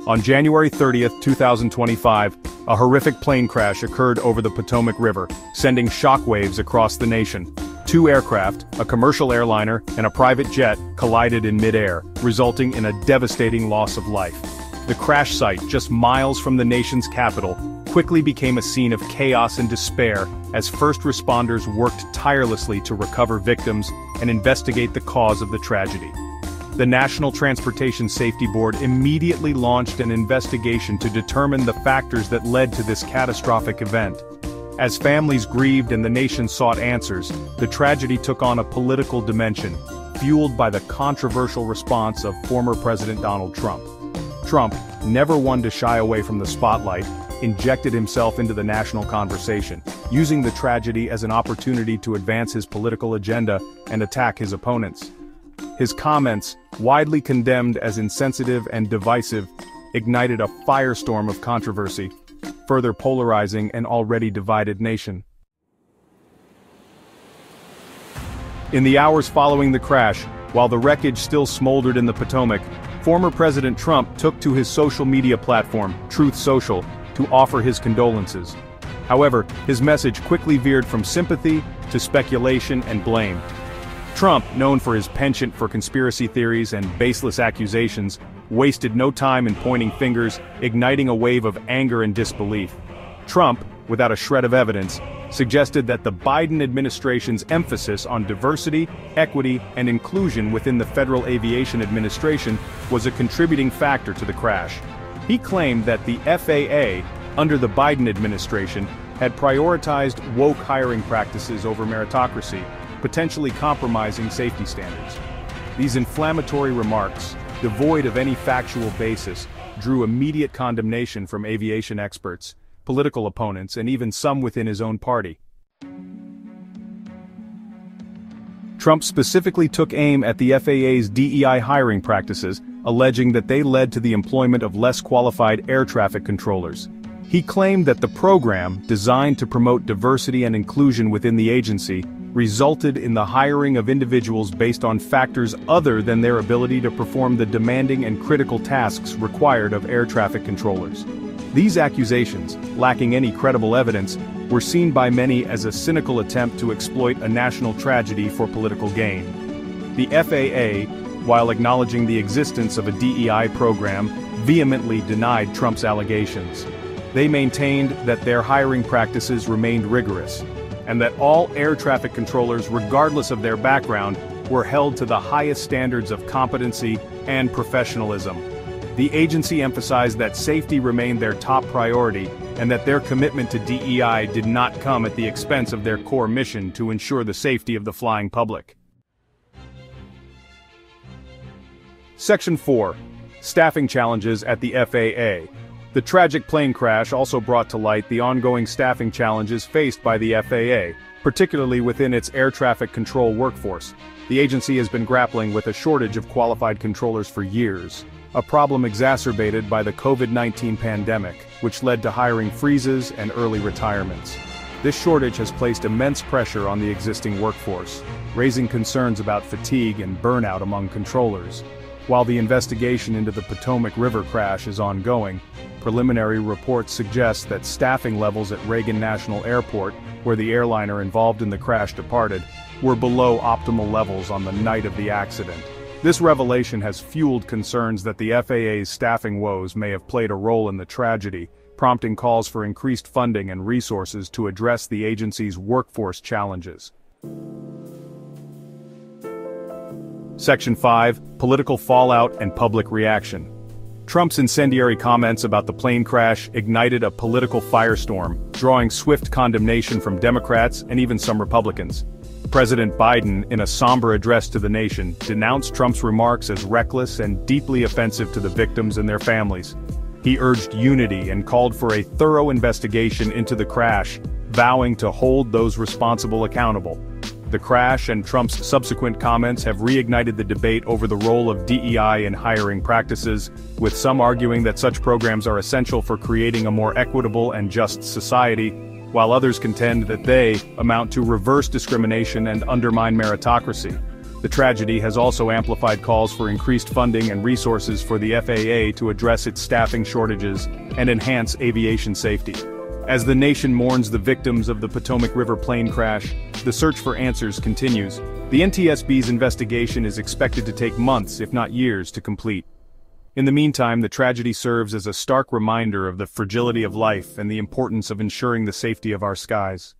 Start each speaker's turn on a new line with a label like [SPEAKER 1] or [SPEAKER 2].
[SPEAKER 1] On January 30th, 2025, a horrific plane crash occurred over the Potomac River, sending shockwaves across the nation. Two aircraft, a commercial airliner and a private jet, collided in midair, resulting in a devastating loss of life. The crash site, just miles from the nation's capital, quickly became a scene of chaos and despair as first responders worked tirelessly to recover victims and investigate the cause of the tragedy. The National Transportation Safety Board immediately launched an investigation to determine the factors that led to this catastrophic event. As families grieved and the nation sought answers, the tragedy took on a political dimension, fueled by the controversial response of former President Donald Trump. Trump, never one to shy away from the spotlight, injected himself into the national conversation, using the tragedy as an opportunity to advance his political agenda and attack his opponents. His comments, widely condemned as insensitive and divisive, ignited a firestorm of controversy, further polarizing an already divided nation. In the hours following the crash, while the wreckage still smoldered in the Potomac, former President Trump took to his social media platform, Truth Social, to offer his condolences. However, his message quickly veered from sympathy to speculation and blame. Trump, known for his penchant for conspiracy theories and baseless accusations, wasted no time in pointing fingers, igniting a wave of anger and disbelief. Trump, without a shred of evidence, suggested that the Biden administration's emphasis on diversity, equity, and inclusion within the Federal Aviation Administration was a contributing factor to the crash. He claimed that the FAA, under the Biden administration, had prioritized woke hiring practices over meritocracy, potentially compromising safety standards. These inflammatory remarks, devoid of any factual basis, drew immediate condemnation from aviation experts, political opponents, and even some within his own party. Trump specifically took aim at the FAA's DEI hiring practices, alleging that they led to the employment of less qualified air traffic controllers. He claimed that the program, designed to promote diversity and inclusion within the agency, resulted in the hiring of individuals based on factors other than their ability to perform the demanding and critical tasks required of air traffic controllers. These accusations, lacking any credible evidence, were seen by many as a cynical attempt to exploit a national tragedy for political gain. The FAA, while acknowledging the existence of a DEI program, vehemently denied Trump's allegations. They maintained that their hiring practices remained rigorous, and that all air traffic controllers, regardless of their background, were held to the highest standards of competency and professionalism. The agency emphasized that safety remained their top priority, and that their commitment to DEI did not come at the expense of their core mission to ensure the safety of the flying public. Section 4. Staffing challenges at the FAA. The tragic plane crash also brought to light the ongoing staffing challenges faced by the FAA, particularly within its air traffic control workforce. The agency has been grappling with a shortage of qualified controllers for years, a problem exacerbated by the COVID-19 pandemic, which led to hiring freezes and early retirements. This shortage has placed immense pressure on the existing workforce, raising concerns about fatigue and burnout among controllers. While the investigation into the Potomac River crash is ongoing, preliminary reports suggest that staffing levels at Reagan National Airport, where the airliner involved in the crash departed, were below optimal levels on the night of the accident. This revelation has fueled concerns that the FAA's staffing woes may have played a role in the tragedy, prompting calls for increased funding and resources to address the agency's workforce challenges. Section 5. Political fallout and public reaction. Trump's incendiary comments about the plane crash ignited a political firestorm, drawing swift condemnation from Democrats and even some Republicans. President Biden, in a somber address to the nation, denounced Trump's remarks as reckless and deeply offensive to the victims and their families. He urged unity and called for a thorough investigation into the crash, vowing to hold those responsible accountable. The crash and Trump's subsequent comments have reignited the debate over the role of DEI in hiring practices, with some arguing that such programs are essential for creating a more equitable and just society, while others contend that they amount to reverse discrimination and undermine meritocracy. The tragedy has also amplified calls for increased funding and resources for the FAA to address its staffing shortages and enhance aviation safety. As the nation mourns the victims of the Potomac River plane crash, the search for answers continues. The NTSB's investigation is expected to take months, if not years, to complete. In the meantime, the tragedy serves as a stark reminder of the fragility of life and the importance of ensuring the safety of our skies.